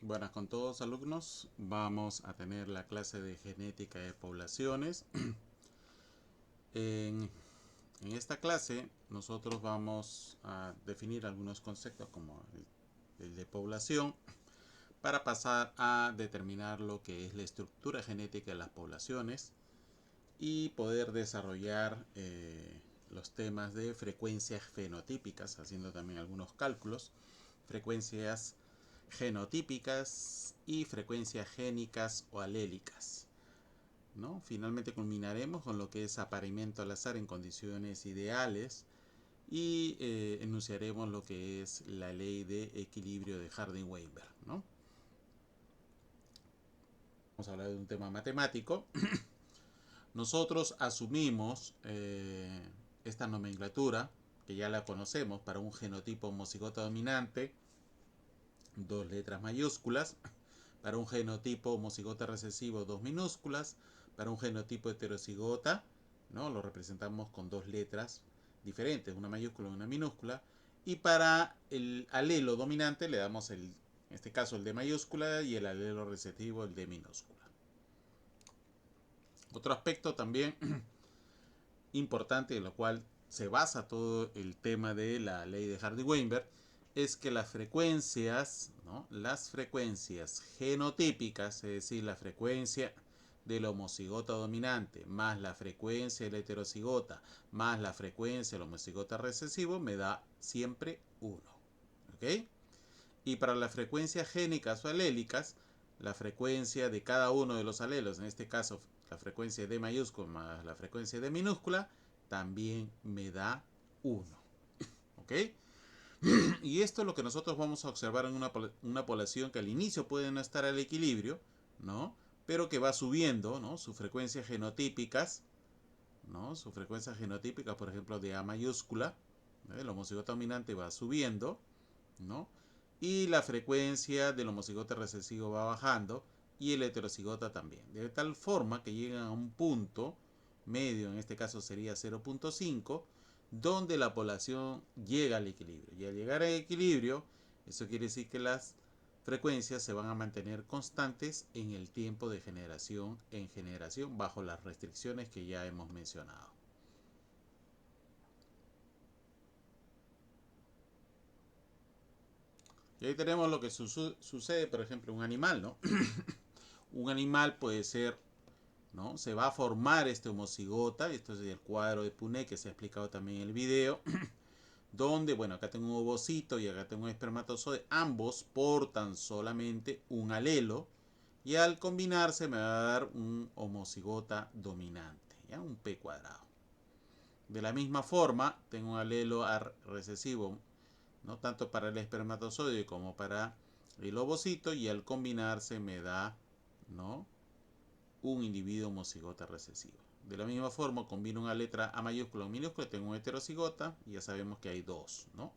Buenas con todos alumnos, vamos a tener la clase de genética de poblaciones. En, en esta clase nosotros vamos a definir algunos conceptos como el de población para pasar a determinar lo que es la estructura genética de las poblaciones y poder desarrollar los temas de frecuencias fenotípicas, haciendo también algunos cálculos, frecuencias genotípicas y frecuencias génicas o alélicas, ¿no? Finalmente culminaremos con lo que es apareamiento al azar en condiciones ideales y enunciaremos lo que es la ley de equilibrio de Hardy-Weinberg, ¿no? Vamos a hablar de un tema matemático. Nosotros asumimos esta nomenclatura, que ya la conocemos, para un genotipo homocigota dominante, dos letras mayúsculas, para un genotipo homocigota recesivo, dos minúsculas, para un genotipo heterocigota, ¿no? Lo representamos con dos letras diferentes, una mayúscula y una minúscula, y para el alelo dominante le damos en este caso el de mayúscula y el alelo recesivo el de minúscula. Otro aspecto también importante, en lo cual se basa todo el tema de la ley de Hardy-Weinberg, es que las frecuencias, ¿no? Las frecuencias genotípicas, es decir, la frecuencia del homocigota dominante más la frecuencia del heterocigota más la frecuencia del homocigota recesivo, me da siempre 1. ¿Ok? Y para las frecuencias génicas o alélicas, la frecuencia de cada uno de los alelos, en este caso la frecuencia de mayúscula más la frecuencia de minúscula, también me da 1. ¿Ok? Y esto es lo que nosotros vamos a observar en una población que al inicio puede no estar al equilibrio, ¿no? Pero que va subiendo, ¿no? Sus frecuencias genotípicas, ¿no? Sus frecuencias genotípicas, por ejemplo, de A mayúscula, ¿no? El homocigota dominante va subiendo, ¿no? Y la frecuencia del homocigota recesivo va bajando y el heterocigota también. De tal forma que llegan a un punto medio, en este caso sería 0.5, donde la población llega al equilibrio. Y al llegar al equilibrio, eso quiere decir que las frecuencias se van a mantener constantes en el tiempo de generación en generación bajo las restricciones que ya hemos mencionado. Y ahí tenemos lo que sucede, por ejemplo, en un animal, ¿no? Un animal puede ser, ¿no? Se va a formar este homocigota, esto es el cuadro de Punnett que se ha explicado también en el video, donde, bueno, acá tengo un ovocito y acá tengo un espermatozoide, ambos portan solamente un alelo y al combinarse me va a dar un homocigota dominante, ¿ya? Un P cuadrado. De la misma forma, tengo un alelo recesivo, ¿no? Tanto para el espermatozoide como para el ovocito y al combinarse me da, ¿no? Un individuo homocigota recesivo. De la misma forma, combino una letra A mayúscula o minúscula, tengo un heterocigota y ya sabemos que hay dos, ¿no?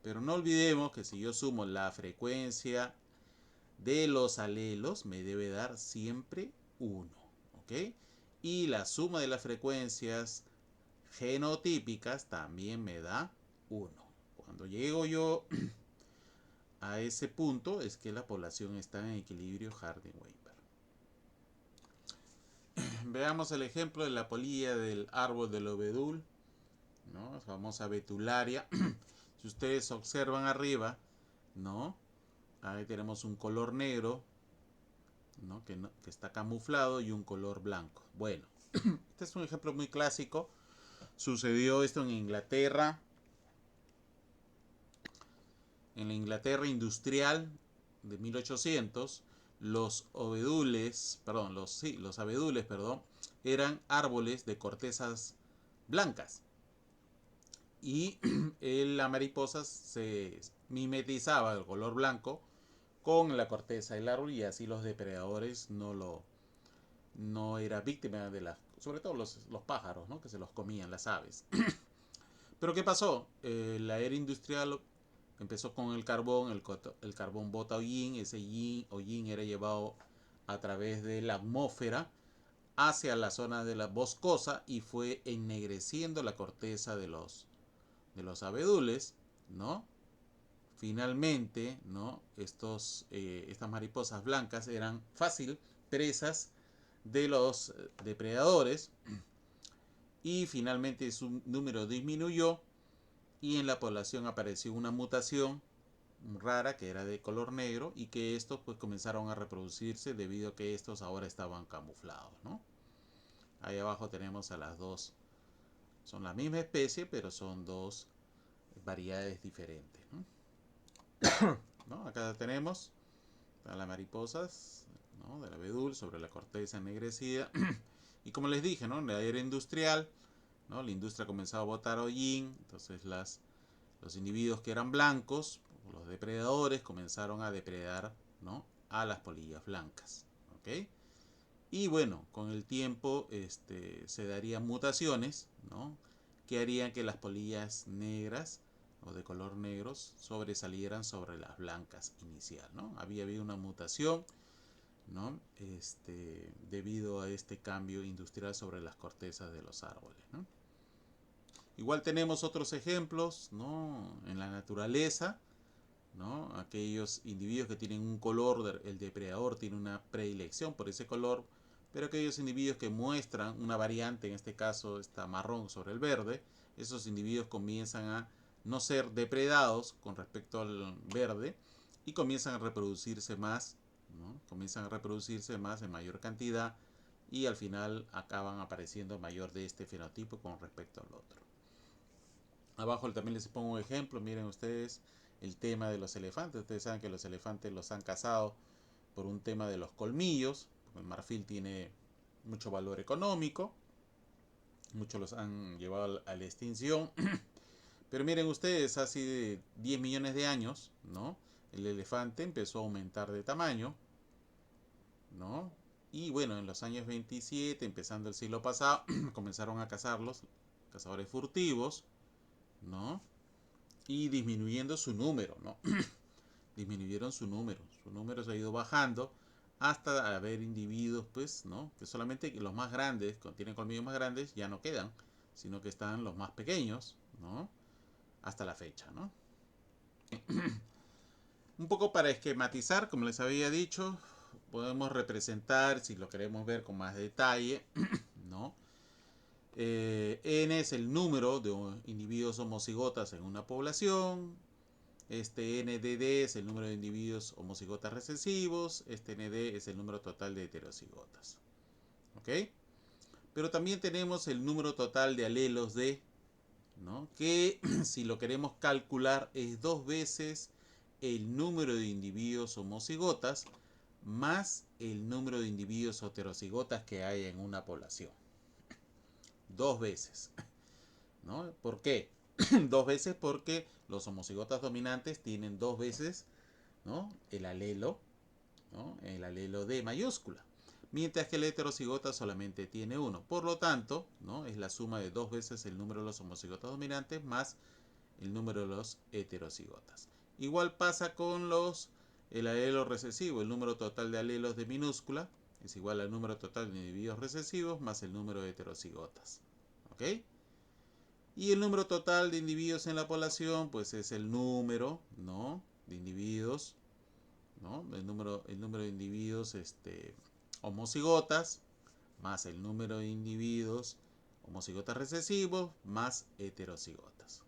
Pero no olvidemos que si yo sumo la frecuencia de los alelos, me debe dar siempre 1, ¿ok? Y la suma de las frecuencias genotípicas también me da 1. Cuando llego yo a ese punto es que la población está en equilibrio Hardy-Weinberg. Veamos el ejemplo de la polilla del árbol del abedul, ¿no? Famosa betularia. Si ustedes observan arriba, ¿no? Ahí tenemos un color negro, ¿no? Que está camuflado y un color blanco. Bueno, este es un ejemplo muy clásico. Sucedió esto en la Inglaterra industrial de 1800. Los abedules, perdón, los abedules, perdón, eran árboles de cortezas blancas. Y la mariposa se mimetizaba el color blanco con la corteza del árbol y así los depredadores no era víctima de las, sobre todo los pájaros, ¿no? Que se los comían las aves. Pero ¿qué pasó? La era industrial empezó con el carbón, el carbón bota hollín, ese hollín era llevado a través de la atmósfera hacia la zona de la boscosa y fue ennegreciendo la corteza de los abedules, ¿no? finalmente, ¿no? Estas mariposas blancas eran fácil presas de los depredadores y finalmente su número disminuyó y en la población apareció una mutación rara que era de color negro y que estos pues comenzaron a reproducirse debido a que estos ahora estaban camuflados, ¿no? Ahí abajo tenemos a las dos, son la misma especie pero son dos variedades diferentes, ¿no? ¿No? Acá tenemos a las mariposas, ¿no? Del abedul sobre la corteza ennegrecida y como les dije, ¿no? En la era industrial, ¿no? La industria comenzó a botar hollín, entonces los individuos que eran blancos, los depredadores, comenzaron a depredar, ¿no? A las polillas blancas, ¿ok? Y bueno, con el tiempo se darían mutaciones, ¿no? Que harían que las polillas negras o de color negros sobresalieran sobre las blancas inicial, ¿no? Había habido una mutación, ¿no? Debido a este cambio industrial sobre las cortezas de los árboles, ¿no? Igual tenemos otros ejemplos, ¿no? En la naturaleza, ¿no? Aquellos individuos que tienen un color, el depredador tiene una predilección por ese color, pero aquellos individuos que muestran una variante, en este caso está marrón sobre el verde, esos individuos comienzan a no ser depredados con respecto al verde y comienzan a reproducirse más, ¿no? Comienzan a reproducirse más en mayor cantidad y al final acaban apareciendo mayor de este fenotipo con respecto al otro. Abajo también les pongo un ejemplo, miren ustedes el tema de los elefantes. Ustedes saben que los elefantes los han cazado por un tema de los colmillos. El marfil tiene mucho valor económico. Muchos los han llevado a la extinción. Pero miren ustedes, hace 10 millones de años, ¿no? El elefante empezó a aumentar de tamaño, ¿no? Y bueno, en los años 27, empezando el siglo pasado, comenzaron a cazarlos, cazadores furtivos, ¿no? Y disminuyendo su número, ¿no? Disminuyeron su número se ha ido bajando hasta haber individuos, pues, ¿no? Que solamente los más grandes, tienen colmillos más grandes, ya no quedan, sino que están los más pequeños, ¿no? Hasta la fecha, ¿no? Un poco para esquematizar, como les había dicho, podemos representar, si lo queremos ver con más detalle, ¿no? N es el número de individuos homocigotas en una población. Este NDD es el número de individuos homocigotas recesivos. Este ND es el número total de heterocigotas. ¿Ok? Pero también tenemos el número total de alelos de, ¿no? Que si lo queremos calcular es 2 veces el número de individuos homocigotas más el número de individuos heterocigotas que hay en una población. 2 veces, ¿no? ¿Por qué? 2 veces porque los homocigotas dominantes tienen 2 veces, ¿no? El alelo, ¿no? El alelo D mayúscula. Mientras que el heterocigota solamente tiene 1. Por lo tanto, ¿no? Es la suma de 2 veces el número de los homocigotas dominantes más el número de los heterocigotas. Igual pasa con el alelo recesivo. El número total de alelos de minúscula es igual al número total de individuos recesivos más el número de heterocigotas. ¿Ok? Y el número total de individuos en la población, pues es el número, ¿no? De individuos, ¿no? El número de individuos homocigotas más el número de individuos homocigotas recesivos más heterocigotas.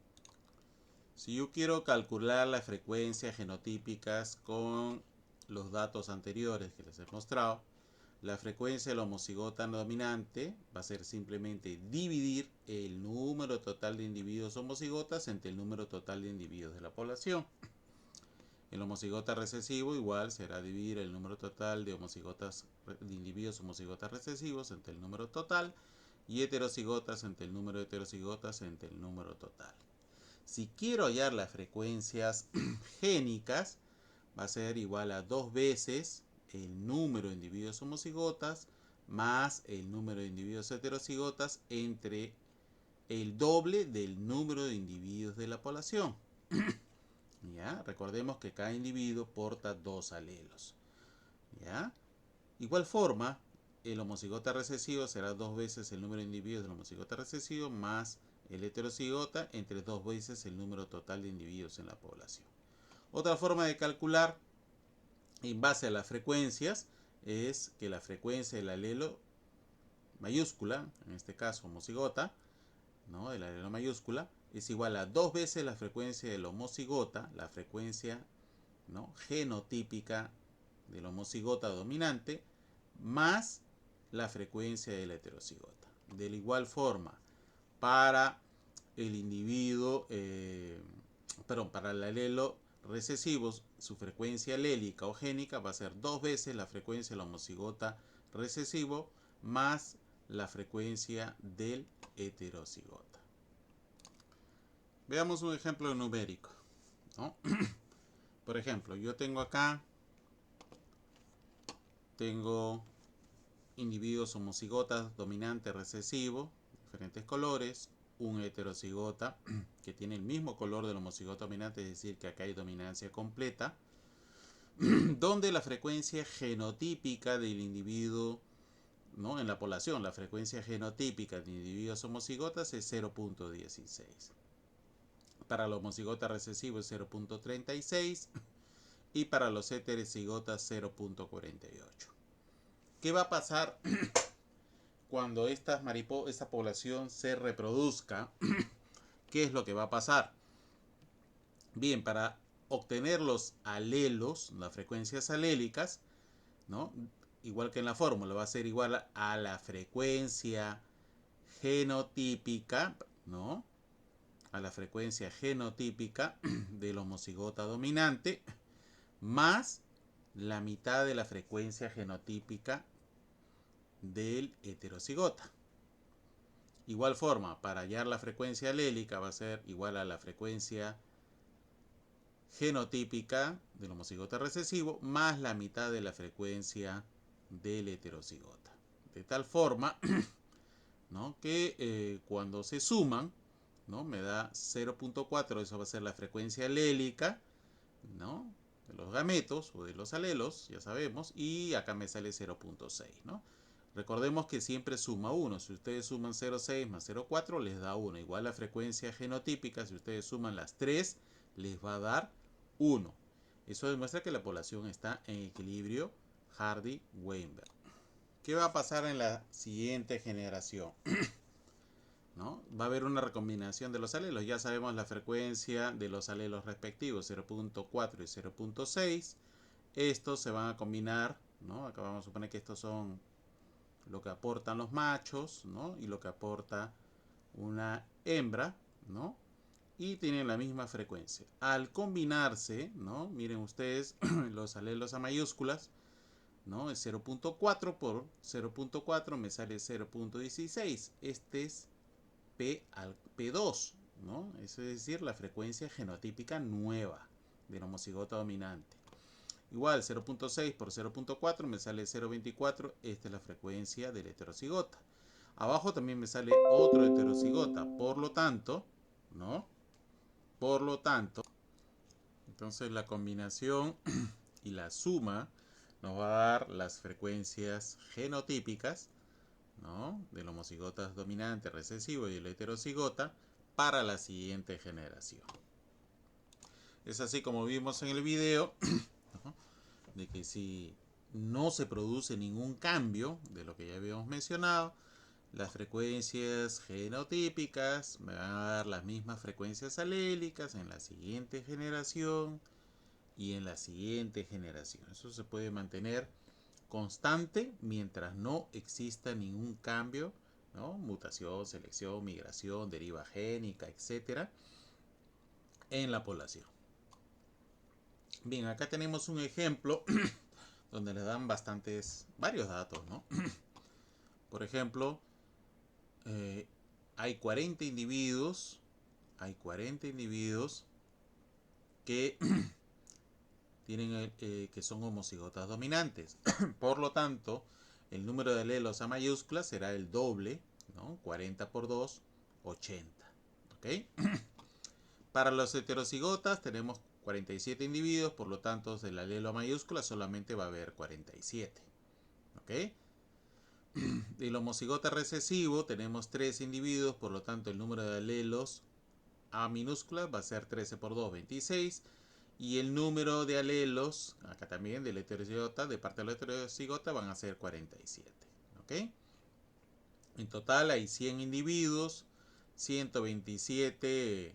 Si yo quiero calcular las frecuencias genotípicas con los datos anteriores que les he mostrado, la frecuencia del homocigota dominante va a ser simplemente dividir el número total de individuos homocigotas entre el número total de individuos de la población. El homocigota recesivo igual será dividir el número total de individuos homocigotas recesivos entre el número total y heterocigotas entre el número de heterocigotas entre el número total. Si quiero hallar las frecuencias génicas, va a ser igual a 2 veces el número de individuos homocigotas más el número de individuos heterocigotas entre el doble del número de individuos de la población. ¿Ya? Recordemos que cada individuo porta 2 alelos. ¿Ya? Igual forma, el homocigota recesivo será 2 veces el número de individuos del homocigota recesivo más el heterocigota entre 2 veces el número total de individuos en la población. Otra forma de calcular en base a las frecuencias es que la frecuencia del alelo mayúscula, en este caso homocigota, ¿no? El alelo mayúscula, es igual a 2 veces la frecuencia del homocigota, la frecuencia, ¿no?, genotípica del homocigota dominante, más la frecuencia del heterocigota. De la igual forma, para el individuo, para el alelo recesivo, su frecuencia alélica o génica va a ser 2 veces la frecuencia del homocigota recesivo más la frecuencia del heterocigota. Veamos un ejemplo numérico, ¿no? Por ejemplo, yo tengo acá, individuos homocigotas dominante recesivo, diferentes colores, un heterocigota que tiene el mismo color del homocigota dominante, es decir, que acá hay dominancia completa, donde la frecuencia genotípica del individuo, ¿no?, en la población, la frecuencia genotípica de individuos homocigotas es 0.16. Para los homocigotas recesivos es 0.36 y para los heterocigotas 0.48. ¿Qué va a pasar cuando esta población se reproduzca? ¿Qué es lo que va a pasar? Bien, para obtener los alelos, las frecuencias alélicas, ¿no?, igual que en la fórmula, va a ser igual a la frecuencia genotípica, ¿no?, a la frecuencia genotípica del homocigota dominante, más la mitad de la frecuencia genotípica del heterocigota. Igual forma, para hallar la frecuencia alélica va a ser igual a la frecuencia genotípica del homocigota recesivo más la mitad de la frecuencia del heterocigota. De tal forma, ¿no?, que cuando se suman, ¿no?, me da 0.4, eso va a ser la frecuencia alélica, ¿no?, de los gametos o de los alelos, ya sabemos, y acá me sale 0.6, ¿no? Recordemos que siempre suma 1. Si ustedes suman 0.6 más 0.4 les da 1. Igual la frecuencia genotípica, si ustedes suman las 3, les va a dar 1. Eso demuestra que la población está en equilibrio Hardy-Weinberg. ¿Qué va a pasar en la siguiente generación? ¿No? Va a haber una recombinación de los alelos. Ya sabemos la frecuencia de los alelos respectivos, 0.4 y 0.6. Estos se van a combinar, ¿no? Acá vamos a suponer que estos son lo que aportan los machos, ¿no?, y lo que aporta una hembra, ¿no?, y tienen la misma frecuencia. Al combinarse, ¿no?, miren ustedes los alelos a mayúsculas, ¿no?, es 0.4 por 0.4 me sale 0.16. Este es P2, ¿no?, eso es decir, la frecuencia genotípica nueva del homocigota dominante. Igual 0.6 por 0.4 me sale 0.24. Esta es la frecuencia del heterocigota. Abajo también me sale otro heterocigota. Por lo tanto, ¿no?, entonces la combinación y la suma nos va a dar las frecuencias genotípicas, ¿no?, del homocigota dominante recesivo y el heterocigota para la siguiente generación. Es así como vimos en el video, ¿no?, de que si no se produce ningún cambio de lo que ya habíamos mencionado, las frecuencias genotípicas me van a dar las mismas frecuencias alélicas en la siguiente generación y en la siguiente generación. Eso se puede mantener constante mientras no exista ningún cambio, ¿no?, mutación, selección, migración, deriva génica, etcétera, en la población. Bien, acá tenemos un ejemplo donde le dan varios datos, ¿no? Por ejemplo, hay 40 individuos que tienen que son homocigotas dominantes. Por lo tanto, el número de alelos a mayúsculas será el doble, ¿no? 40 por 2, 80. ¿Ok? Para los heterocigotas tenemos 47 individuos, por lo tanto, del alelo a mayúscula solamente va a haber 47. ¿Ok? El homocigota recesivo tenemos 3 individuos, por lo tanto, el número de alelos a minúscula va a ser 13 por 2, 26. Y el número de alelos, acá también del heterocigota, de parte del heterocigota, van a ser 47. ¿Ok? En total hay 100 individuos, 127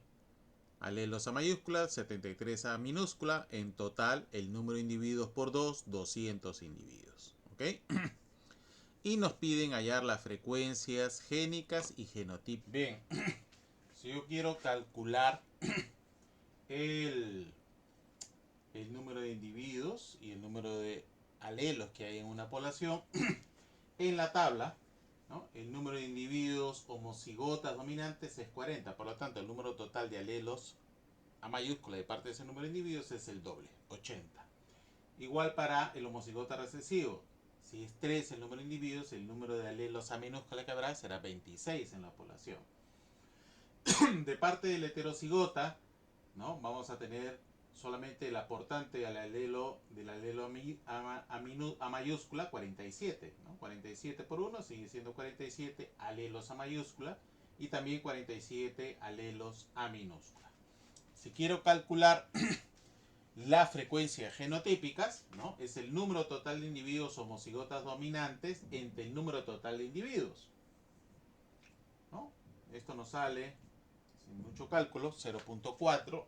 alelos a mayúscula, 73 a minúscula. En total, el número de individuos por 2, 200 individuos. ¿Ok? Y nos piden hallar las frecuencias génicas y genotípicas. Bien, si yo quiero calcular el, el número de individuos y el número de alelos que hay en una población, en la tabla, ¿no?, el número de individuos homocigotas dominantes es 40. Por lo tanto, el número total de alelos a mayúscula de parte de ese número de individuos es el doble, 80. Igual para el homocigota recesivo. Si es 3 el número de individuos, el número de alelos a minúscula que habrá será 26 en la población. De parte del heterocigota, ¿no?, vamos a tener solamente el aportante del alelo a mayúscula, 47. ¿no? 47 por 1 sigue siendo 47 alelos a mayúscula y también 47 alelos a minúscula. Si quiero calcular las frecuencias genotípicas, ¿no?, es el número total de individuos homocigotas dominantes entre el número total de individuos, ¿no? Esto nos sale, sin mucho cálculo, 0.4.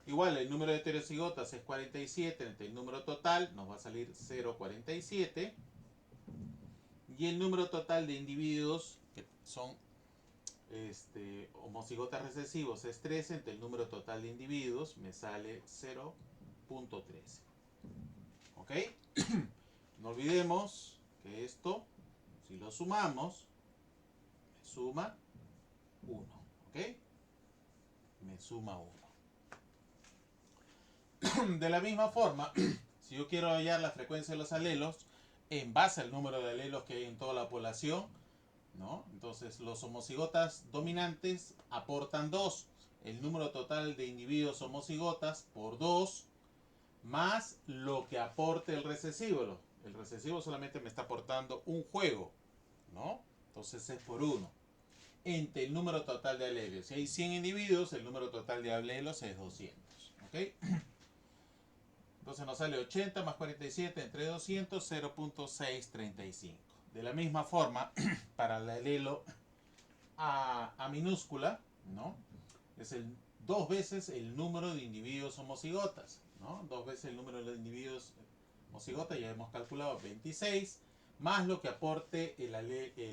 Igual el número de heterocigotas es 47, entre el número total nos va a salir 0.47. Y el número total de individuos que son homocigotas recesivos es 13, entre el número total de individuos me sale 0.13. ¿Ok? No olvidemos que esto, si lo sumamos, me suma 1. ¿Ok? Me suma 1. De la misma forma, si yo quiero hallar la frecuencia de los alelos en base al número de alelos que hay en toda la población, ¿no?, entonces los homocigotas dominantes aportan 2. El número total de individuos homocigotas por 2 más lo que aporte el recesivo. El recesivo solamente me está aportando un juego, ¿no? Entonces es por 1. Entre el número total de alelos. Si hay 100 individuos, el número total de alelos es 200. ¿Ok? Entonces nos sale 80 más 47 entre 200, 0.635. De la misma forma, para el alelo a minúscula, ¿no?, es el 2 veces el número de individuos homocigotas, ¿no? 2 veces el número de individuos homocigotas, ya hemos calculado 26, más lo que aporte el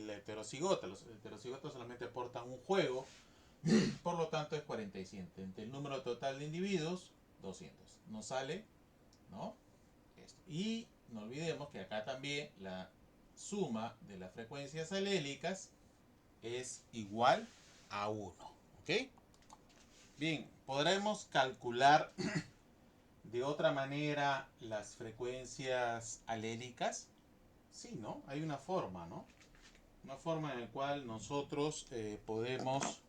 heterocigota. Los heterocigotas solamente aportan un juego, por lo tanto es 47. Entre el número total de individuos, 200. Nos sale, ¿no?, esto. Y no olvidemos que acá también la suma de las frecuencias alélicas es igual a 1. ¿Ok? Bien, podremos calcular de otra manera las frecuencias alélicas. Sí, ¿no? Hay una forma, ¿no? Una forma en la cual nosotros podemos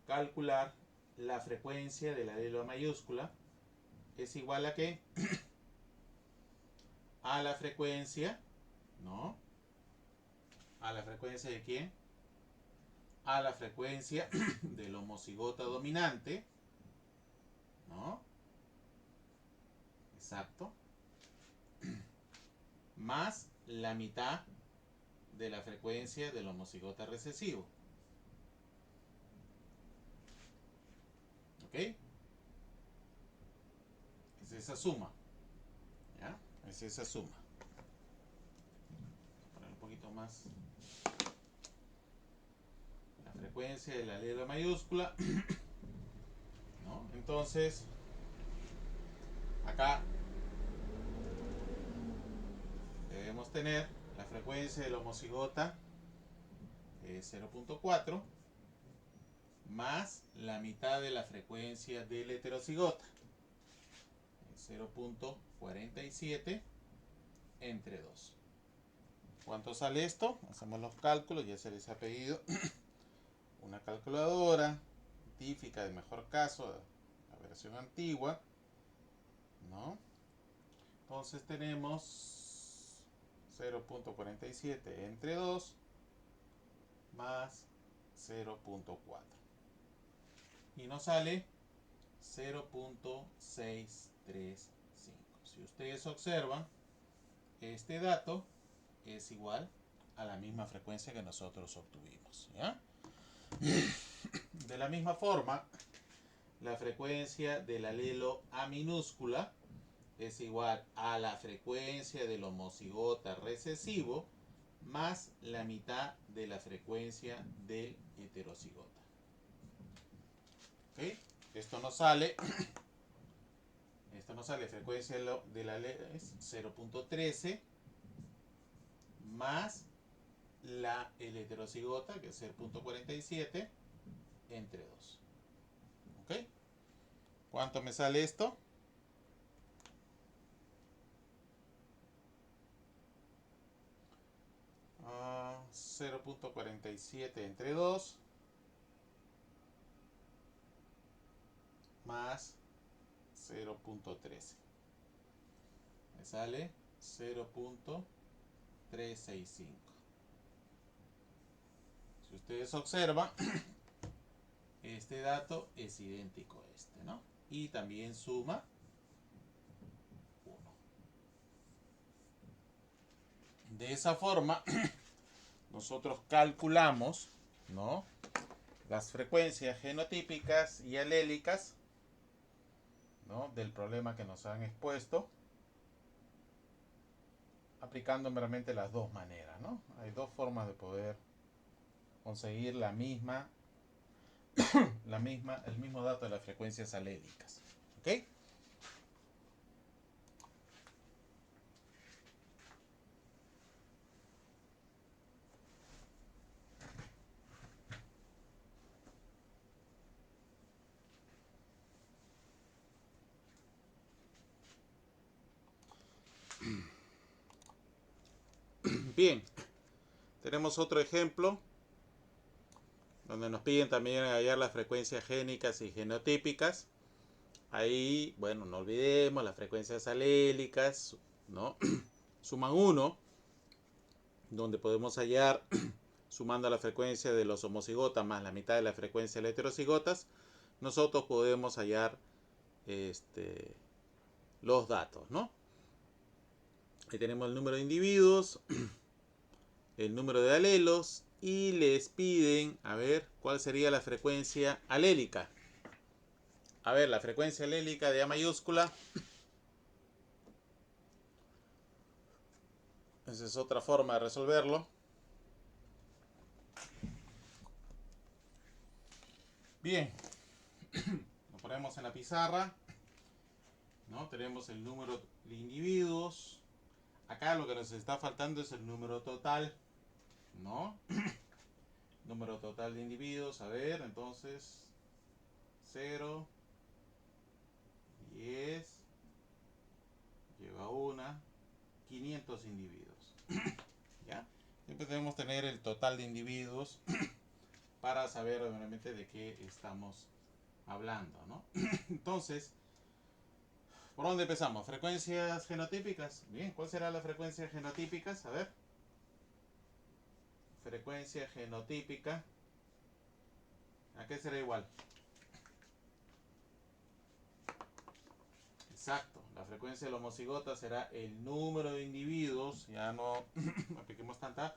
calcular la frecuencia del alelo a mayúscula. Es igual a ¿qué? A la frecuencia, ¿no? ¿A la frecuencia de quién? A la frecuencia del homocigota dominante, ¿no? Exacto. Más la mitad de la frecuencia del homocigota recesivo. ¿Ok? Es esa suma. ¿Ya? Es esa suma. Voy a poner un poquito más. La frecuencia del alelo mayúscula, ¿no? Entonces, acá debemos tener la frecuencia del homocigota 0.4 más la mitad de la frecuencia del heterocigota 0.47 entre 2. ¿Cuánto sale esto? Hacemos los cálculos, ya se les ha pedido una calculadora científica de mejor caso, la versión antigua, ¿no? Entonces tenemos 0.47 entre 2 más 0.4 y nos sale 0.635. Si ustedes observan, este dato es igual a la misma frecuencia que nosotros obtuvimos, ¿ya? De la misma forma, la frecuencia del alelo A minúscula es igual a la frecuencia del homocigota recesivo más la mitad de la frecuencia del heterocigota. ¿Ok? Esto nos sale, frecuencia del alelo es 0.13 más el heterocigota, que es 0.47, entre 2. ¿Ok? ¿Cuánto me sale esto? 0.47 entre 2 más 0.13. Me sale 0.365. Si ustedes observan, este dato es idéntico a este, ¿no? Y también suma 1. De esa forma, nosotros calculamos, ¿no?, las frecuencias genotípicas y alélicas, ¿no?, del problema que nos han expuesto, aplicando meramente las dos maneras, ¿no? Hay dos formas de poder conseguir el mismo dato de las frecuencias alélicas. ¿Ok? Bien, tenemos otro ejemplo donde nos piden también hallar las frecuencias génicas y genotípicas. Ahí, bueno, no olvidemos las frecuencias alélicas, ¿no? Suman 1, donde podemos hallar, sumando la frecuencia de los homocigotas más la mitad de la frecuencia de los heterocigotas, nosotros podemos hallar los datos, ¿no? Ahí tenemos el número de individuos, el número de alelos, y les piden, a ver, ¿cuál sería la frecuencia alélica? A ver, la frecuencia alélica de A mayúscula. Esa es otra forma de resolverlo. Bien, lo ponemos en la pizarra, ¿no? Tenemos el número de individuos. Acá lo que nos está faltando es el número total, ¿no? Número total de individuos. A ver, entonces 0, 10, lleva 1, 500 individuos. ¿Ya? Siempre debemos tener el total de individuos para saber realmente de qué estamos hablando, ¿no? Entonces, ¿por dónde empezamos? ¿Frecuencias genotípicas? Bien, ¿cuál será la frecuencia genotípicas? A ver. Frecuencia genotípica. ¿A qué será igual? Exacto. La frecuencia del homocigota será el número de individuos, ya no apliquemos tanta,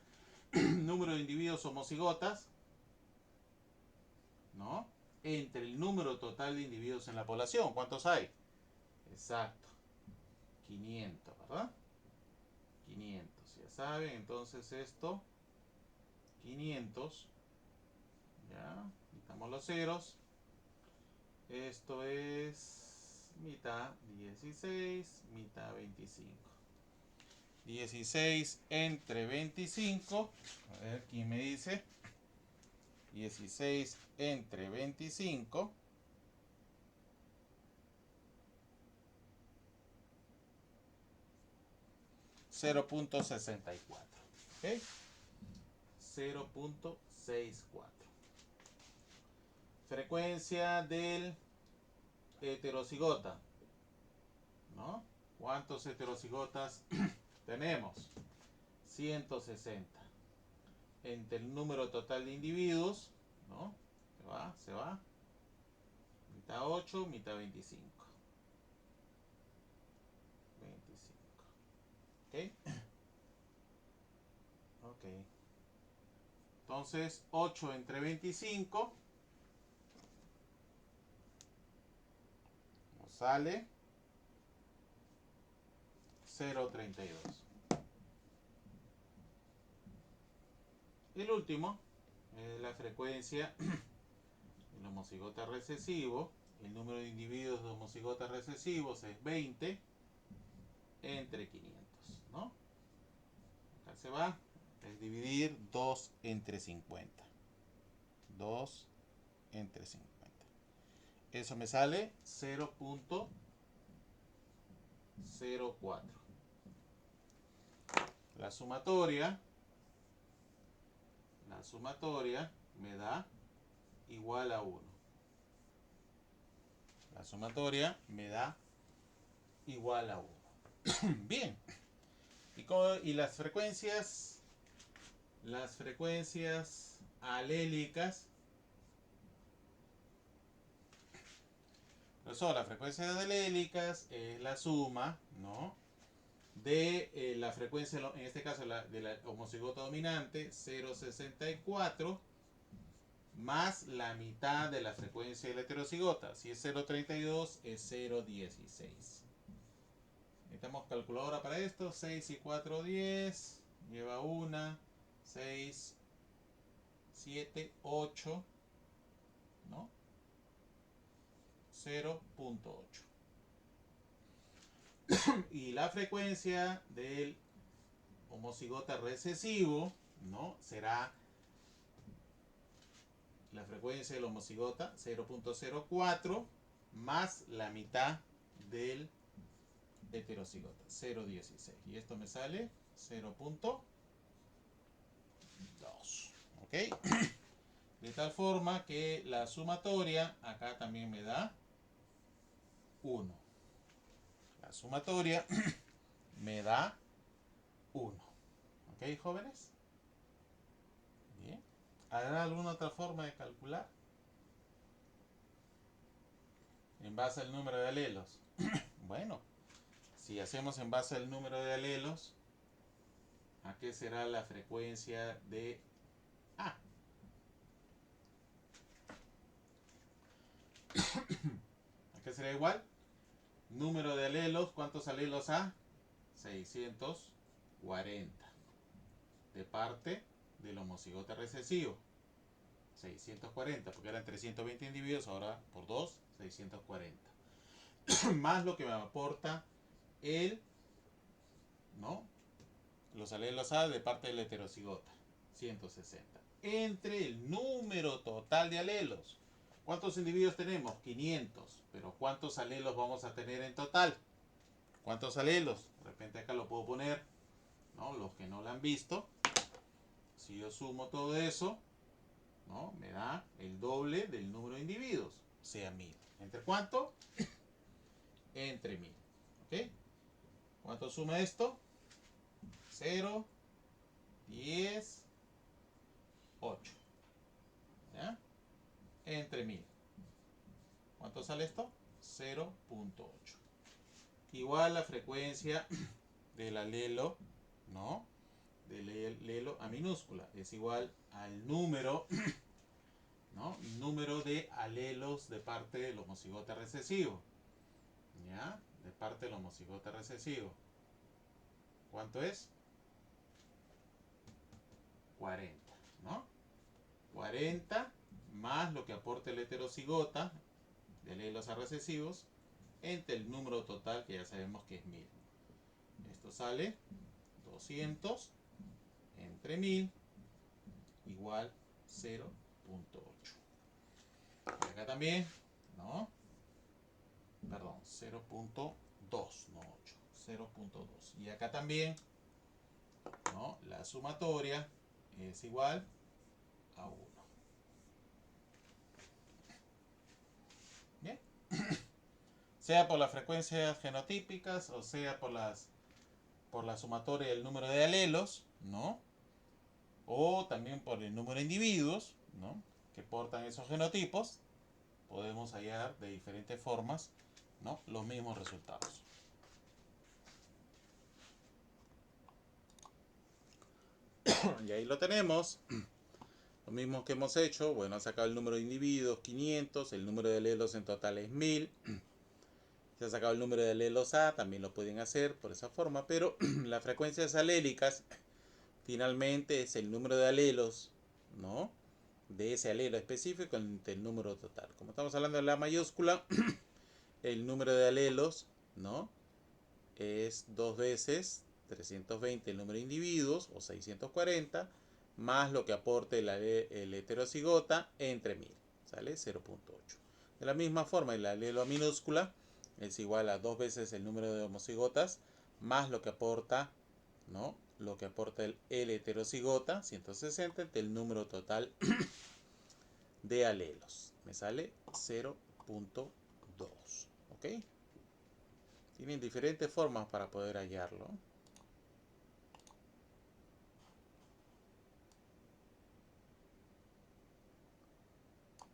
número de individuos homocigotas, ¿no?, entre el número total de individuos en la población. ¿Cuántos hay? Exacto. 500, ¿verdad? 500, ya saben. Entonces esto, 500, ya, quitamos los ceros. Esto es mitad 16, mitad 25. 16 entre 25. A ver, ¿quién me dice? 16 entre 25. 0.64. ¿Ok? 0.64. Frecuencia del heterocigota, ¿no? ¿Cuántos heterocigotas tenemos? 160. Entre el número total de individuos, ¿no? Se va. Mitad 8, mitad 25. 25. ¿Ok? Ok. Entonces, 8 entre 25 nos sale 0,32. El último es la frecuencia del homocigota recesivo. El número de individuos de homocigotas recesivos es 20 entre 500, ¿no? Acá se va, es dividir 2 entre 50. 2 entre 50. Eso me sale 0,04. La sumatoria me da igual a 1. La sumatoria me da igual a 1. Bien. Y las frecuencias alélicas, no son las frecuencias alélicas, es la suma, ¿no?, de la frecuencia, en este caso de la homocigota dominante, 0,64, más la mitad de la frecuencia de la heterocigota. Si es 0,32, es 0,16. Necesitamos calculadora para esto. 6 y 4, 10. Lleva 1, 6, 7, 8, ¿no? 0,8. Y la frecuencia del homocigota recesivo, ¿no?, será la frecuencia del homocigota 0,04 más la mitad del heterocigota 0,16. Y esto me sale 0,2. ¿Ok? De tal forma que la sumatoria acá también me da 1. La sumatoria me da 1. ¿Ok, jóvenes? Bien. ¿Habrá alguna otra forma de calcular? En base al número de alelos. Bueno, si hacemos en base al número de alelos, ¿a qué será la frecuencia de A? ¿A qué será igual? Número de alelos, ¿cuántos alelos A? 640. De parte del homocigota recesivo. 640, porque eran 320 individuos, ahora por 2, 640. Más lo que me aporta ¿no?, los alelos A de parte de la heterocigota, 160. Entre el número total de alelos. ¿Cuántos individuos tenemos? 500. Pero ¿cuántos alelos vamos a tener en total? ¿Cuántos alelos? De repente acá lo puedo poner, ¿no?, los que no lo han visto. Si yo sumo todo eso, ¿no?, me da el doble del número de individuos, o sea, 1000. ¿Entre cuánto? Entre 1000. ¿Ok? ¿Cuánto suma esto? 0, 10, 8. ¿Ya? Entre 1000. ¿Cuánto sale esto? 0,8. Igual la frecuencia del alelo, ¿no?, del alelo A minúscula es igual al número, ¿no?, número de alelos de parte del homocigota recesivo. ¿Ya? De parte del homocigota recesivo. ¿Cuánto es? 40, ¿no? 40 más lo que aporta el heterocigota de alelos A recesivos entre el número total, que ya sabemos que es 1000. Esto sale 200 entre 1000 igual 0,8. Y acá también, ¿no? Perdón, 0,2, no 8. 0,2. Y acá también, ¿no?, la sumatoria es igual a 1. Bien. Sea por las frecuencias genotípicas o sea por la sumatoria del número de alelos, ¿no?, o también por el número de individuos, ¿no?, que portan esos genotipos. podemos hallar de diferentes formas, ¿no?, los mismos resultados. Y ahí lo tenemos. Lo mismo que hemos hecho. Bueno, han sacado el número de individuos 500, el número de alelos en total es 1000. Se ha sacado el número de alelos A, también lo pueden hacer por esa forma, pero las frecuencias alélicas finalmente es el número de alelos, ¿no?, de ese alelo específico entre el número total. Como estamos hablando de la mayúscula, el número de alelos, ¿no?, es 2 veces 320 el número de individuos, o 640, más lo que aporte el heterocigota entre 1000, ¿sale? 0.8. De la misma forma, el alelo minúscula es igual a 2 veces el número de homocigotas, más lo que aporta, ¿no?, lo que aporta el heterocigota, 160, del número total de alelos. Me sale 0.2. ¿Ok? Tienen diferentes formas para poder hallarlo,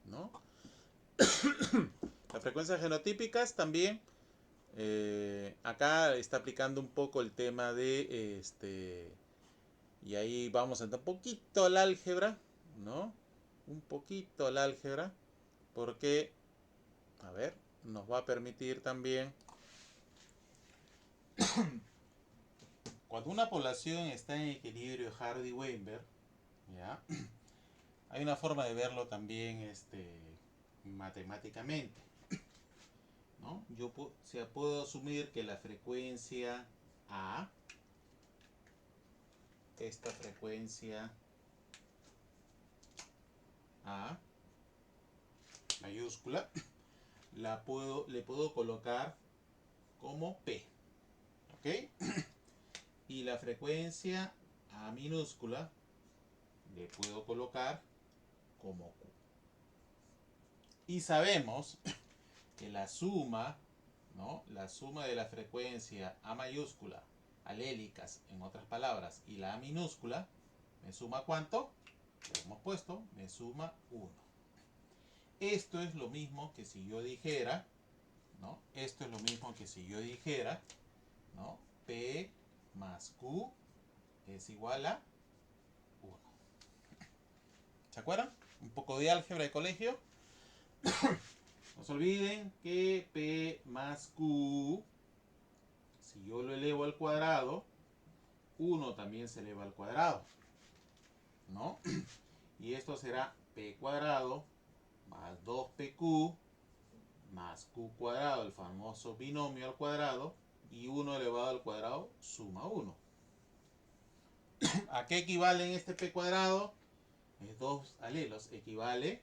¿no? Las frecuencias genotípicas también. Acá está aplicando un poco el tema de y ahí vamos a entrar un poquito al álgebra, ¿no? Un poquito al álgebra, porque, a ver, nos va a permitir también, cuando una población está en equilibrio Hardy-Weinberg, ¿ya?, hay una forma de verlo también matemáticamente, ¿no? Yo puedo asumir que la frecuencia A, esta frecuencia A mayúscula, le puedo colocar como P, ¿ok? Y la frecuencia A minúscula le puedo colocar como Q. Y sabemos que la suma, ¿no?, la suma de la frecuencia A mayúscula, alélicas en otras palabras, y la A minúscula, ¿me suma cuánto? Lo hemos puesto, me suma 1. Esto es lo mismo que si yo dijera, ¿no?, esto es lo mismo que si yo dijera, ¿no?, P más Q es igual a 1. ¿Se acuerdan? Un poco de álgebra de colegio. No se olviden que P más Q, si yo lo elevo al cuadrado, 1 también se eleva al cuadrado, ¿no? Y esto será P cuadrado más 2PQ más Q cuadrado, el famoso binomio al cuadrado, y 1 elevado al cuadrado suma 1. ¿A qué equivale en este P cuadrado? Es 2 alelos, equivale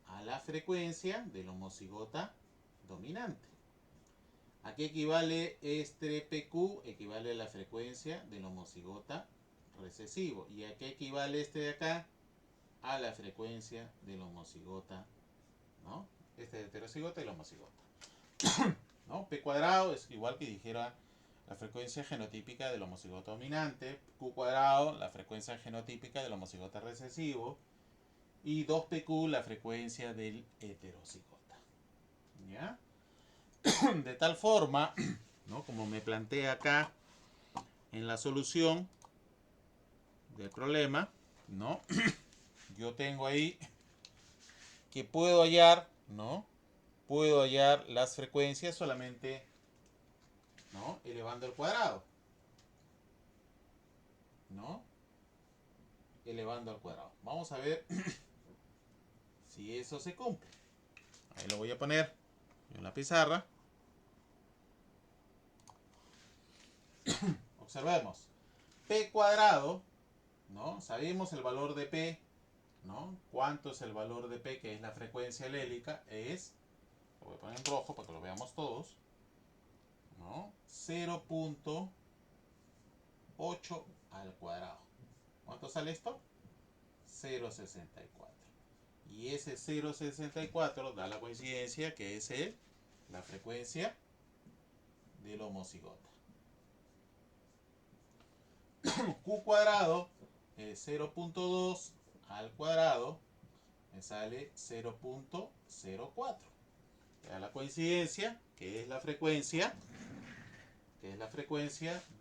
a la frecuencia del homocigota dominante. ¿A qué equivale este PQ? Equivale a la frecuencia del homocigota recesivo. ¿Y a qué equivale este de acá? A la frecuencia del homocigota, ¿no? Este es heterocigota y el homocigota, ¿no? P cuadrado es igual que dijera la frecuencia genotípica del homocigota dominante, Q cuadrado la frecuencia genotípica del homocigota recesivo, y 2PQ la frecuencia del heterocigota, ¿ya? De tal forma, ¿no?, como me plantea acá en la solución del problema, ¿no? Yo tengo ahí que puedo hallar, ¿no?, puedo hallar las frecuencias solamente, ¿no?, elevando al cuadrado, ¿no?, elevando al cuadrado. Vamos a ver si eso se cumple. Ahí lo voy a poner en la pizarra. Observemos. P cuadrado, ¿no? Sabemos el valor de P, ¿no? ¿Cuánto es el valor de P, que es la frecuencia alélica? Es, lo voy a poner en rojo para que lo veamos todos, ¿no?, 0.8 al cuadrado. ¿Cuánto sale esto? 0.64. Y ese 0.64 da la coincidencia que es la frecuencia del homocigota. Q cuadrado es 0.2 al cuadrado, me sale 0.04. Da la coincidencia, que es la frecuencia,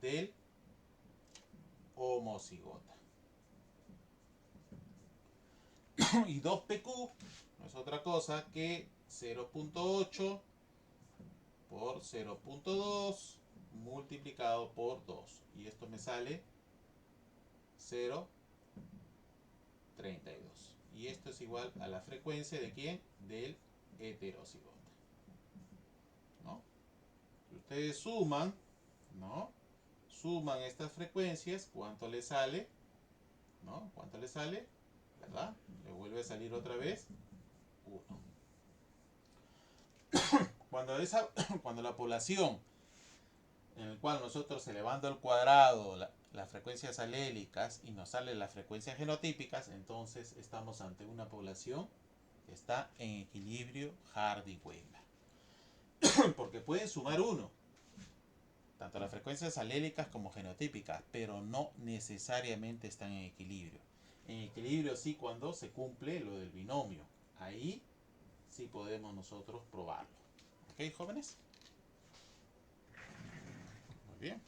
del homocigota. Y 2PQ no es otra cosa que 0.8 por 0.2 multiplicado por 2. Y esto me sale 0.32. Y esto es igual a la frecuencia de ¿quién? Del heterocigota. ¿No? Si ustedes suman, ¿no? Suman estas frecuencias, ¿cuánto le sale? ¿No? ¿Cuánto le sale? ¿Verdad? Le vuelve a salir otra vez 1. Cuando la población en el cual nosotros elevando al cuadrado las frecuencias alélicas y nos salen las frecuencias genotípicas, entonces estamos ante una población que está en equilibrio Hardy-Weinberg. Porque pueden sumar 1, tanto las frecuencias alélicas como genotípicas, pero no necesariamente están en equilibrio. En equilibrio sí cuando se cumple lo del binomio. Ahí sí podemos nosotros probarlo. ¿Ok, jóvenes? Muy bien.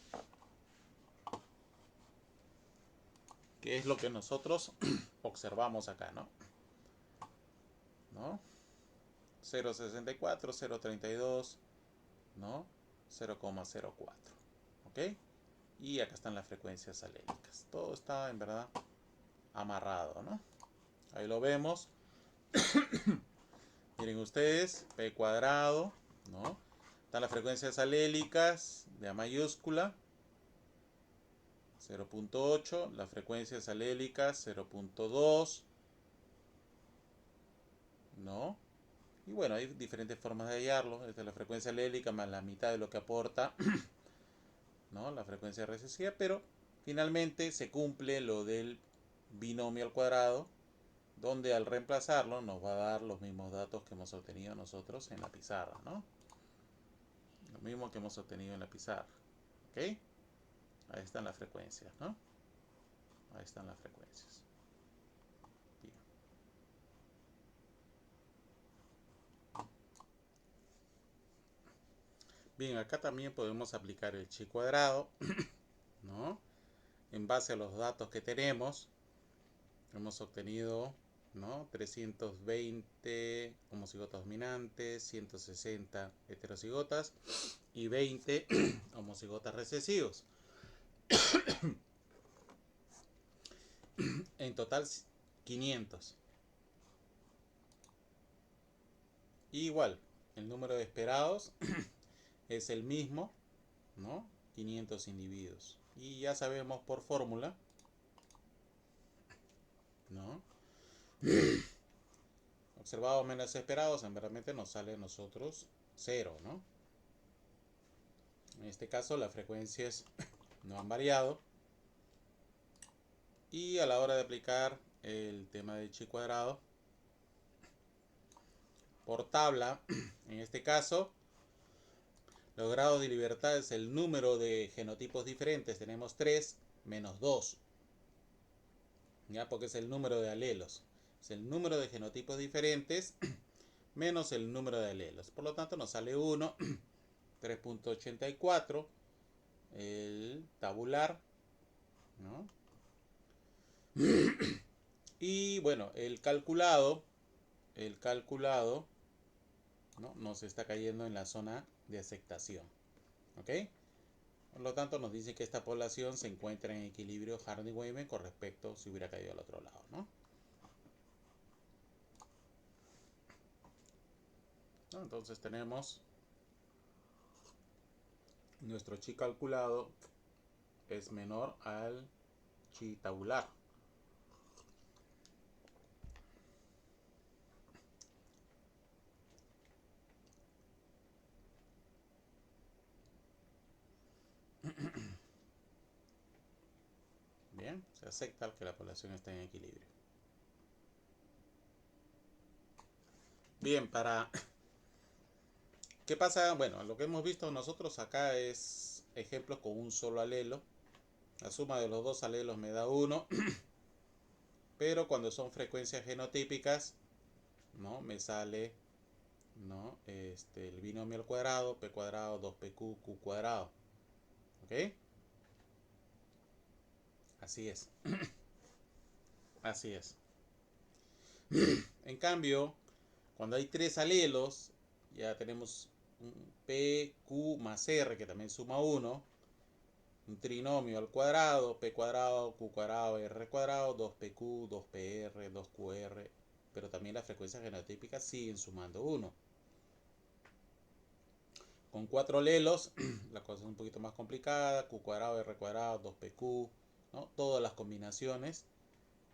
¿Qué es lo que nosotros observamos acá, no? 0.64, 0.32, ¿no? 0.04. ¿Ok? Y acá están las frecuencias alélicas. Todo está en verdad amarrado, ¿no? Ahí lo vemos. Miren ustedes, P cuadrado, ¿no? Están las frecuencias alélicas de A mayúscula, 0.8, las frecuencias alélicas 0.2, ¿no? Y bueno, hay diferentes formas de hallarlo. Esta es la frecuencia alélica más la mitad de lo que aporta, ¿no? La frecuencia recesiva, pero finalmente se cumple lo del binomio al cuadrado, donde al reemplazarlo nos va a dar los mismos datos que hemos obtenido nosotros en la pizarra, ¿no? Lo mismo que hemos obtenido en la pizarra, ¿ok? Ahí están las frecuencias, ¿no? Ahí están las frecuencias. Bien. Bien, acá también podemos aplicar el chi cuadrado, ¿no? En base a los datos que tenemos, hemos obtenido, ¿no? 320 homocigotas dominantes, 160 heterocigotas y 20 homocigotas recesivos. En total 500. Y igual, el número de esperados es el mismo, ¿no? 500 individuos. Y ya sabemos por fórmula, ¿no? Observados menos esperados, en realmente nos sale a nosotros 0, ¿no? En este caso las frecuencias no han variado. Y a la hora de aplicar el tema del chi cuadrado por tabla, en este caso, los grados de libertad es el número de genotipos diferentes. Tenemos 3 menos 2. ¿Ya? Porque es el número de alelos. Es el número de genotipos diferentes menos el número de alelos. Por lo tanto nos sale 1, 3.84, el tabular, ¿no? Y bueno, el calculado, ¿no? Nos está cayendo en la zona de aceptación. ¿Ok? Por lo tanto nos dice que esta población se encuentra en equilibrio Hardy-Weinberg con respecto si hubiera caído al otro lado, ¿no? Entonces tenemos nuestro chi calculado es menor al chi tabular. Bien, se acepta que la población está en equilibrio. Bien, ¿qué pasa? Bueno, lo que hemos visto nosotros acá es ejemplos con un solo alelo. La suma de los dos alelos me da 1. Pero cuando son frecuencias genotípicas, ¿no? Me sale, ¿no? El binomio al cuadrado, p cuadrado, 2pq, q cuadrado. ¿Ok? Así es. Así es. En cambio, cuando hay tres alelos, ya tenemos un p, q más r, que también suma 1. Un trinomio al cuadrado, p cuadrado, q cuadrado, r cuadrado, 2pq, 2pr, 2qr. Pero también las frecuencias genotípicas siguen sumando 1. Con 4 alelos, la cosa es un poquito más complicada. Q cuadrado, R cuadrado, 2pq, ¿no? Todas las combinaciones.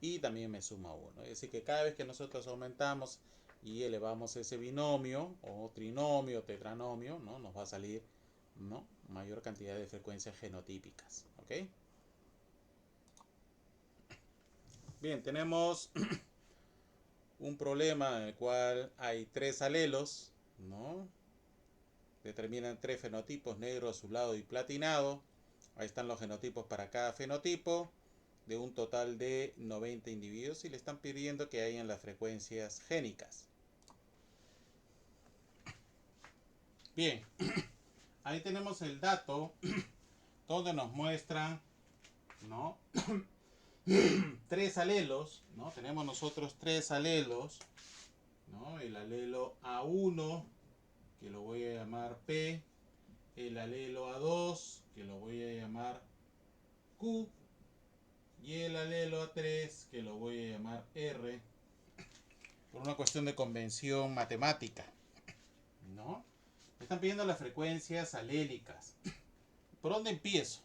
Y también me suma 1. Es decir, que cada vez que nosotros aumentamos y elevamos ese binomio, o trinomio, tetranomio, ¿no? Nos va a salir, ¿no? Mayor cantidad de frecuencias genotípicas. ¿Ok? Bien, tenemos un problema en el cual hay tres alelos, ¿no? Determinan tres fenotipos, negro, azulado y platinado. Ahí están los genotipos para cada fenotipo, de un total de 90 individuos, y le están pidiendo que hayan las frecuencias génicas. Bien, ahí tenemos el dato donde nos muestran, ¿no? Tres alelos, ¿no? Tenemos nosotros tres alelos, ¿no? El alelo A1, que lo voy a llamar P, el alelo A2, que lo voy a llamar Q, y el alelo A3, que lo voy a llamar R, por una cuestión de convención matemática, ¿no? Me están pidiendo las frecuencias alélicas. ¿Por dónde empiezo?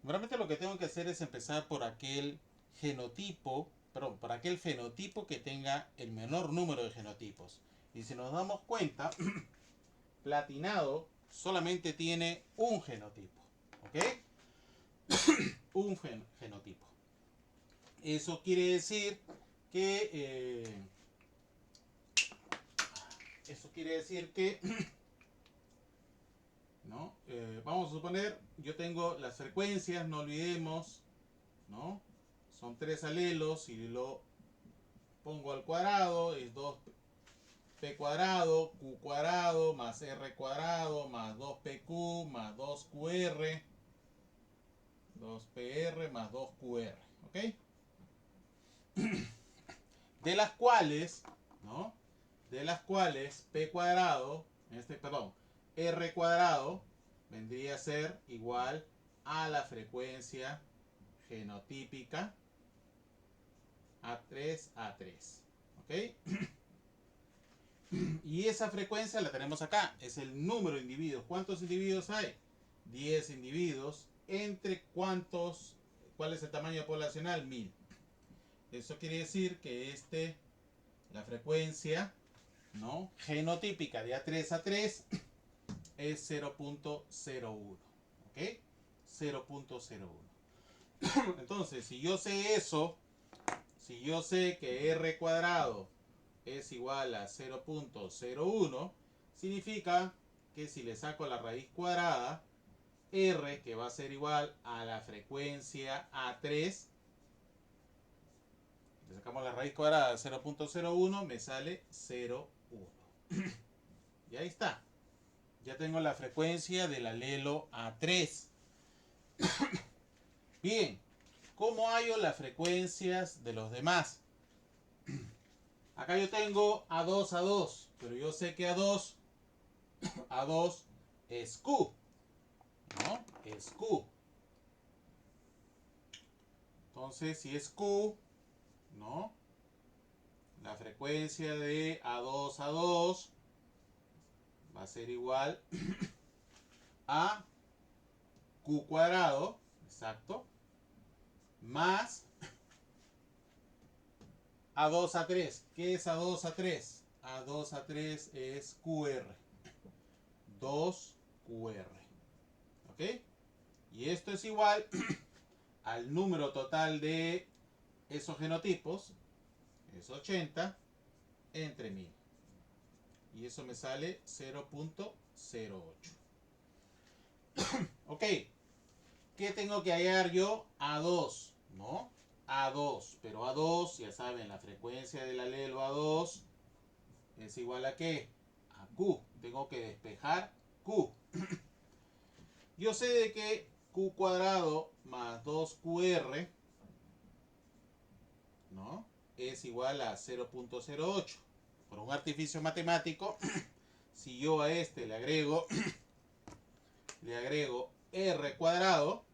Realmente lo que tengo que hacer es empezar por aquel genotipo, perdón, por aquel fenotipo que tenga el menor número de genotipos. Y si nos damos cuenta, platinado solamente tiene un genotipo, ¿ok? Un genotipo. Eso quiere decir que ¿no? Vamos a suponer, yo tengo las frecuencias, no olvidemos, ¿no? Son tres alelos y lo pongo al cuadrado, es 2p cuadrado, q cuadrado, más r cuadrado, más 2pq, más 2qr, 2pr más 2qr, ¿ok? De las cuales, ¿no? De las cuales p cuadrado, perdón, r cuadrado vendría a ser igual a la frecuencia genotípica A3, ¿ok? Y esa frecuencia la tenemos acá, es el número de individuos. ¿Cuántos individuos hay? 10 individuos. ¿Entre cuántos? ¿Cuál es el tamaño poblacional? 1000. Eso quiere decir que la frecuencia, ¿no? Genotípica de A3 es 0.01, ¿ok? 0.01. Entonces, si yo sé eso, si yo sé que R cuadrado es igual a 0.01, significa que si le saco la raíz cuadrada, R, que va a ser igual a la frecuencia A3, le sacamos la raíz cuadrada de 0.01, me sale 0.1. Y ahí está. Ya tengo la frecuencia del alelo A3. Bien, ¿cómo hallo las frecuencias de los demás? Acá yo tengo A2, pero yo sé que A2 es Q, ¿no? Es Q. Entonces, si es Q, ¿no? La frecuencia de A2 va a ser igual a Q cuadrado, exacto, más A3. ¿Qué es A3? A3 es QR. 2QR. ¿Ok? Y esto es igual al número total de esos genotipos, es 80, entre 1000. Y eso me sale 0.08. Ok. ¿Qué tengo que hallar yo? A2, ¿no? A2. Pero A2, ya saben, la frecuencia del alelo A2 es igual a ¿qué? A Q. Tengo que despejar Q. Yo sé de que Q cuadrado más 2QR, ¿no?, es igual a 0.08. Por un artificio matemático, si yo a este le agrego R cuadrado,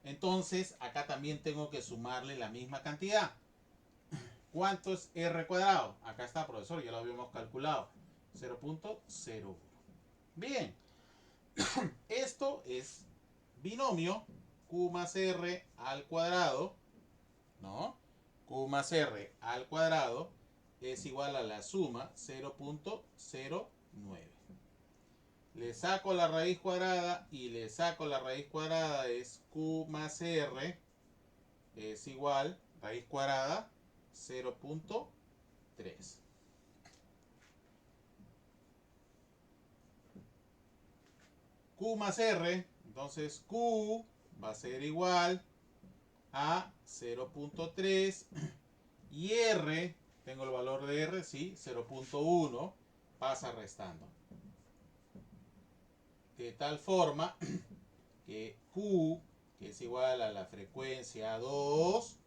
entonces acá también tengo que sumarle la misma cantidad. ¿Cuánto es R cuadrado? Acá está, profesor, ya lo habíamos calculado. 0.01. Bien, esto es binomio Q más R al cuadrado, ¿no? Q más R al cuadrado es igual a la suma 0.09. Le saco la raíz cuadrada y le saco la raíz cuadrada, es Q más R es igual, raíz cuadrada, 0.3. Q más R, entonces Q va a ser igual a 0.3 y R, tengo el valor de R, sí, 0.1, pasa restando. De tal forma que Q, que es igual a la frecuencia 2,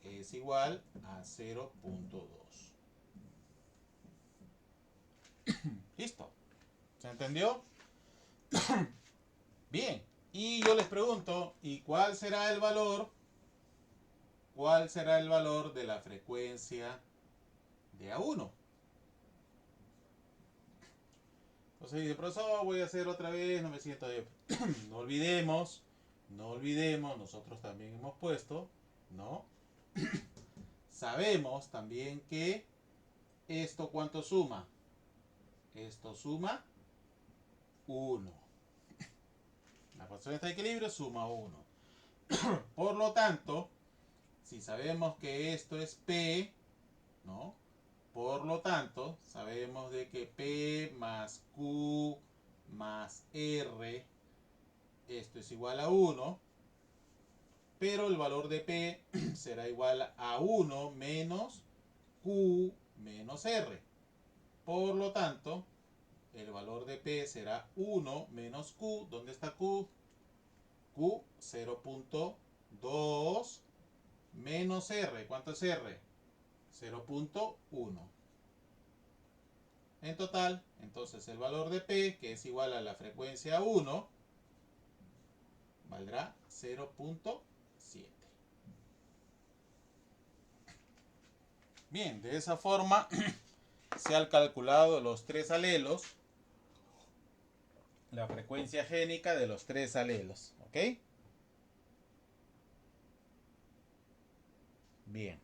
es igual a 0.2. ¿Listo? ¿Se entendió? Bien. Y yo les pregunto, ¿y cuál será el valor? ¿Cuál será el valor de la frecuencia de A1? Entonces dice, profesor, voy a hacer otra vez, no me siento de... No olvidemos, nosotros también hemos puesto, ¿no? Sabemos también que esto, ¿cuánto suma? Esto suma 1. La ecuación está de equilibrio suma 1. Por lo tanto, si sabemos que esto es P, ¿no? Por lo tanto, sabemos de que P más Q más R, esto es igual a 1, pero el valor de P será igual a 1 menos Q menos R. Por lo tanto, el valor de P será 1 menos Q. ¿Dónde está Q? Q 0.2 menos R. ¿Cuánto es R? 0.1. En total, entonces el valor de P, que es igual a la frecuencia 1, valdrá 0.7. Bien, de esa forma se han calculado los tres alelos, la frecuencia génica de los tres alelos. ¿Ok? Bien.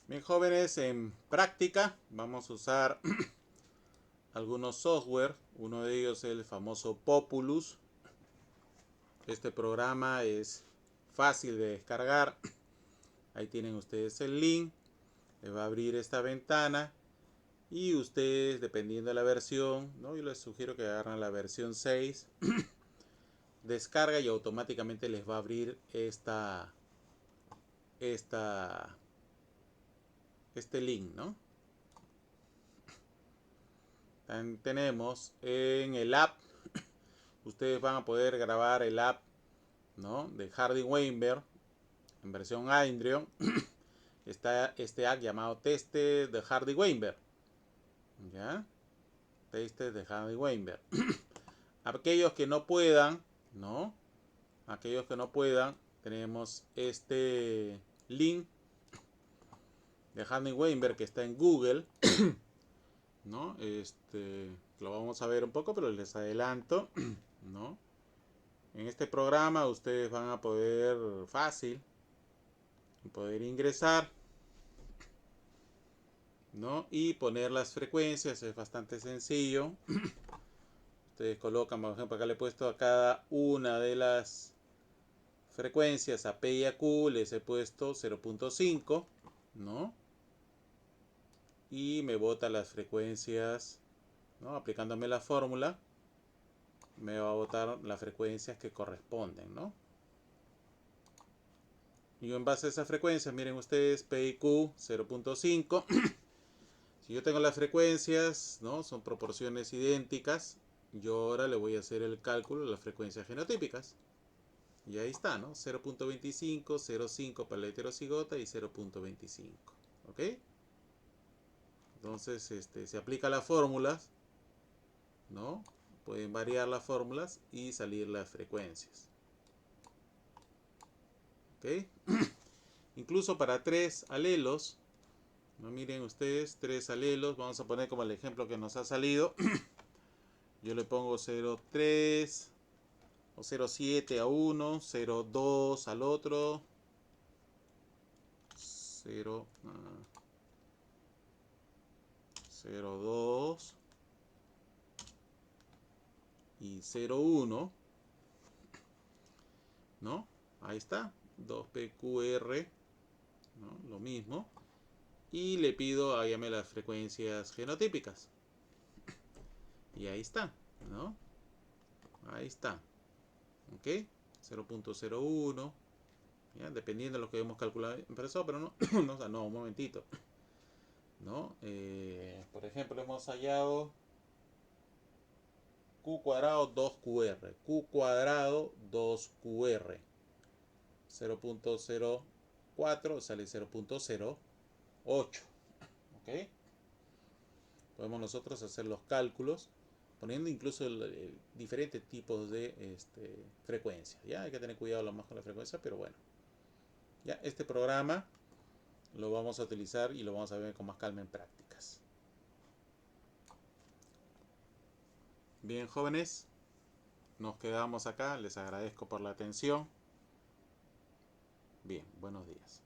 Bien, jóvenes, en práctica vamos a usar algunos software. Uno de ellos es el famoso Populus. Este programa es fácil de descargar. Ahí tienen ustedes el link. Les va a abrir esta ventana. Y ustedes, dependiendo de la versión, ¿no?, yo les sugiero que agarren la versión 6. Descarga y automáticamente les va a abrir este link, ¿no? Tenemos en el app, ustedes van a poder grabar el app, ¿no?, de Hardy-Weinberg en versión Android. Está este app llamado Teste de Hardy-Weinberg, ¿ya? Teste de Hardy-Weinberg. Aquellos que no puedan, ¿no? Aquellos que no puedan, tenemos este link de Hardy-Weinberg que está en Google, ¿no? Lo vamos a ver un poco, pero les adelanto, ¿no? En este programa ustedes van a poder poder ingresar, ¿no?, y poner las frecuencias. Es bastante sencillo. Ustedes colocan, por ejemplo, acá le he puesto a cada una de las frecuencias, a P y a Q, les he puesto 0.5, ¿no? Y me bota las frecuencias, ¿no?, aplicándome la fórmula, me va a botar las frecuencias que corresponden, ¿no? Y en base a esas frecuencias, miren ustedes, P y Q 0.5. Si yo tengo las frecuencias, ¿no? Son proporciones idénticas. Yo ahora le voy a hacer el cálculo de las frecuencias genotípicas. Y ahí está, ¿no? 0.25, 0.5 para la heterocigota y 0.25. ¿Ok? Entonces, se aplica las fórmulas, ¿no? Pueden variar las fórmulas y salir las frecuencias. ¿Ok? Incluso para 3 alelos, ¿no? Miren ustedes, 3 alelos, vamos a poner como el ejemplo que nos ha salido. Yo le pongo 0.3 o 0.7 a uno, 0.2 al otro, 0.2 y 0.1, ¿no? Ahí está, 2PQR, ¿no? Lo mismo. Y le pido, hágame las frecuencias genotípicas. Y ahí está, ¿no? Ahí está. ¿Ok? 0.01. ¿Ya? Dependiendo de lo que hemos calculado empezó, pero no, no, un momentito. ¿No? Por ejemplo, hemos hallado Q cuadrado 2QR. Q cuadrado 2QR. 0.04 sale 0.08. ¿Ok? Podemos nosotros hacer los cálculos poniendo incluso diferentes tipos de frecuencias. ¿Ya? Hay que tener cuidado lo más con la frecuencia, pero bueno. Ya, este programa lo vamos a utilizar y lo vamos a ver con más calma en prácticas. Bien, jóvenes, nos quedamos acá. Les agradezco por la atención. Bien, buenos días.